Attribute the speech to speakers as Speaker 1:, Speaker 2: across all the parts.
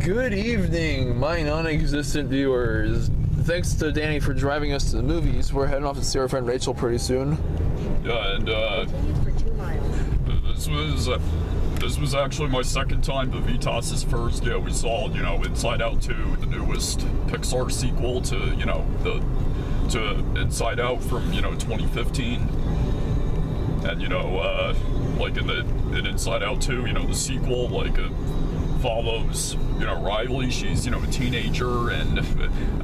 Speaker 1: Good evening, my non-existent viewers. Thanks to Danny for driving us to the movies. We're heading off to see our friend Rachel pretty soon.
Speaker 2: Yeah, and this was actually my second time to Vitas's first. Yeah, we saw, Inside Out 2, the newest Pixar sequel to, to Inside Out from, 2015. And, like in Inside Out 2, the sequel, follows, Riley. She's, a teenager, and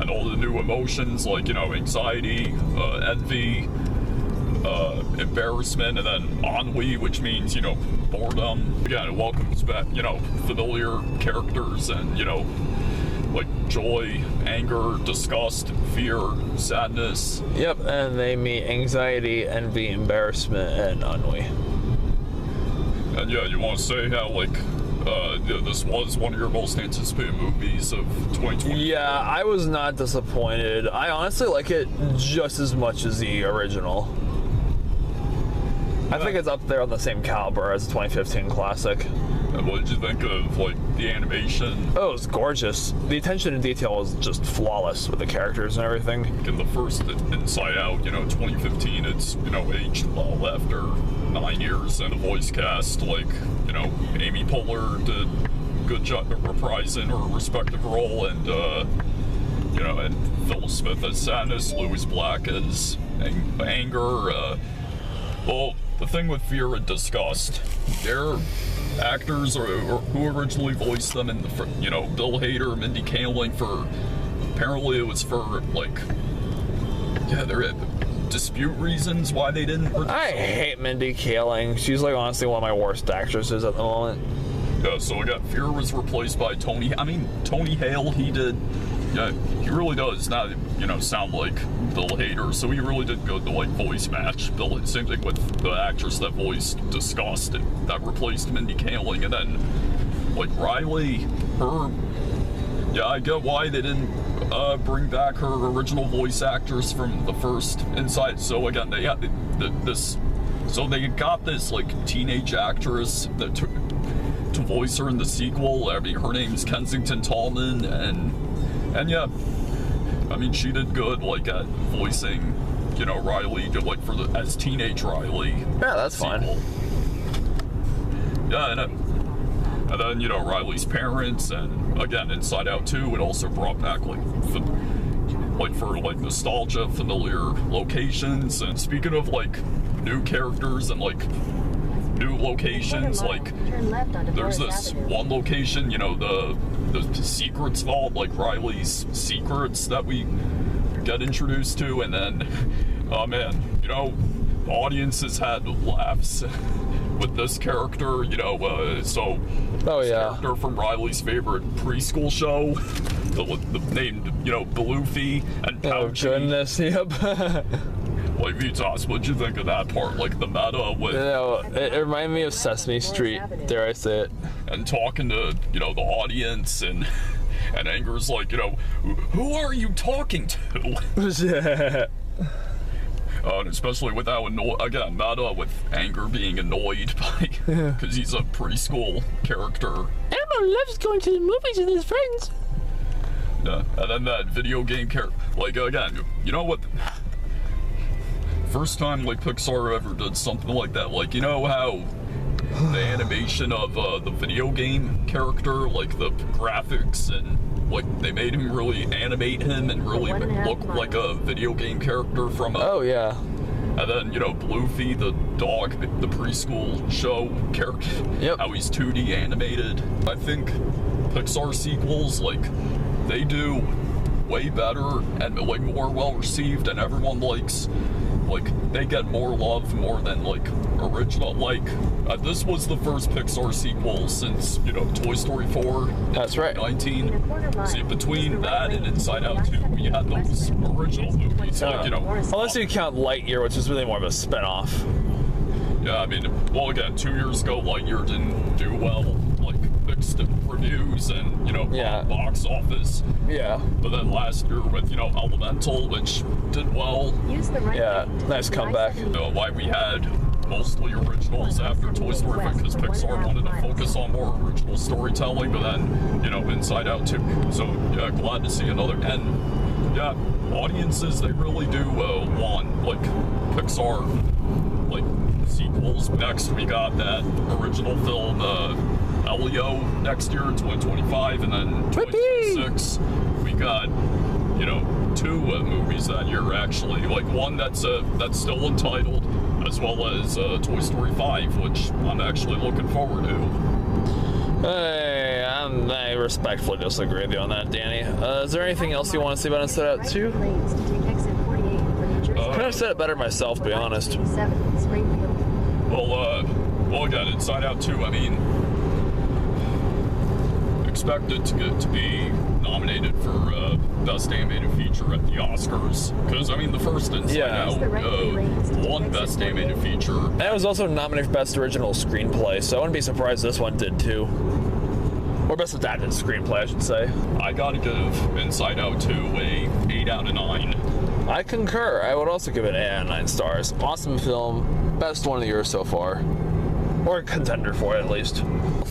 Speaker 2: all the new emotions like, anxiety, envy, embarrassment, and then ennui, which means, boredom. Again, it welcomes back, familiar characters and, like joy, anger, disgust, fear, sadness.
Speaker 1: Yep, and they meet anxiety, envy, embarrassment, and ennui.
Speaker 2: And yeah, you want to say how, this was one of your most anticipated movies of 2020?
Speaker 1: Yeah, I was not disappointed. I honestly like it just as much as the original. I think it's up there on the same caliber as the 2015 classic.
Speaker 2: And what did you think of, the animation?
Speaker 1: Oh, it was gorgeous. The attention to detail was just flawless with the characters and everything.
Speaker 2: In the first Inside Out, 2015, it's, aged well after 9 years. And the voice cast, Amy Poehler did a good job reprising her respective role. And, and Phil Smith as Sadness, Louis Black as Anger. Well, the thing with Fear and Disgust, their actors who originally voiced them in the, Bill Hader, Mindy Kaling, apparently it was for, there dispute reasons why they didn't.
Speaker 1: I hate Mindy Kaling. She's, honestly one of my worst actresses at the moment.
Speaker 2: Yeah, so again, Fear was replaced by Tony Hale. He really does not, sound like Bill Hader, so he really did go to, voice match Bill. Same thing with the actress that voiced Disgust, that replaced Mindy Kaling, and then, Riley, I get why they didn't bring back her original voice actress from the first Inside. So again, they got this teenage actress that to voice her in the sequel. I mean, her name's Kensington Tallman, and yeah, I mean, she did good, at voicing, Riley, as teenage Riley.
Speaker 1: Yeah, that's fine.
Speaker 2: Yeah, and then, Riley's parents, and again, Inside Out 2, it also brought back, for nostalgia, familiar locations. And speaking of, new characters and, new locations, there's this one location, the Secrets Vault, Riley's secrets that we get introduced to, and then, oh man, audiences had laughs with this character, character from Riley's favorite preschool show, named, Belufi and Pouchy.
Speaker 1: Oh goodness, yep.
Speaker 2: Vitas, what'd you think of that part? The meta with...
Speaker 1: it reminded me of Sesame Street, dare I say it.
Speaker 2: And talking to, the audience, and Anger's who are you talking to? And especially with how meta with Anger being annoyed by... Because he's a preschool character.
Speaker 1: Elmo loves going to the movies with his friends.
Speaker 2: Yeah, and then that video game character... again, you know what... First time Pixar ever did something like that, how the animation of the video game character, the graphics, and they made him really animate him and really look like a video game character from a...
Speaker 1: Oh yeah.
Speaker 2: And then, Bluefy, the dog, the preschool show character,
Speaker 1: yep.
Speaker 2: How he's 2D animated. I think Pixar sequels, they do way better and more well received, and everyone likes, they get more love more than original. This was the first Pixar sequel since Toy Story 4.
Speaker 1: That's right.
Speaker 2: 19. See, between that and Inside Out 2, we had those original movies.
Speaker 1: Unless you count Lightyear, which is really more of a spinoff.
Speaker 2: Yeah, I mean, well, again, 2 years ago, Lightyear didn't do well. Mixed reviews and box office.
Speaker 1: Yeah.
Speaker 2: But then last year with Elemental, which did well.
Speaker 1: Yeah, nice comeback.
Speaker 2: Why we had mostly originals after Toy Story because Pixar wanted to focus on more original storytelling, but then, you know, Inside Out 2. So, yeah, glad to see another. And, yeah, audiences, they really do want, like, Pixar, like, sequels. Next, we got that original film, Elio, next year, 2025, and then 2026, we got, you know, 2 movies that year, actually. Like, one that's still entitled, as well as Toy Story 5, which I'm actually looking forward to.
Speaker 1: Hey, I respectfully disagree with you on that, Danny. Is there anything else you want to say about Inside Out 2? Could have said it better myself, to be honest.
Speaker 2: Well, again, Inside Out 2, I mean, expected to be nominated for Best Animated Feature at the Oscars. Because, I mean, the first Inside Out won Best Animated Feature.
Speaker 1: And it was also nominated for Best Original Screenplay, so I wouldn't be surprised this one did too. Or Best Adapted Screenplay, I should say.
Speaker 2: I gotta give Inside Out 2 a 8 out of 9.
Speaker 1: I concur. I would also give it 8 out of 9 stars. Awesome film. Best one of the year so far. Or a contender for it, at least.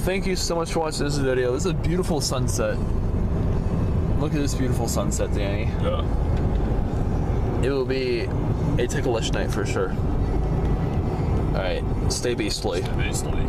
Speaker 1: Thank you so much for watching this video. This is a beautiful sunset. Look at this beautiful sunset, Danny.
Speaker 2: Yeah.
Speaker 1: It will be a ticklish night for sure. Alright, stay beastly.
Speaker 2: Basically.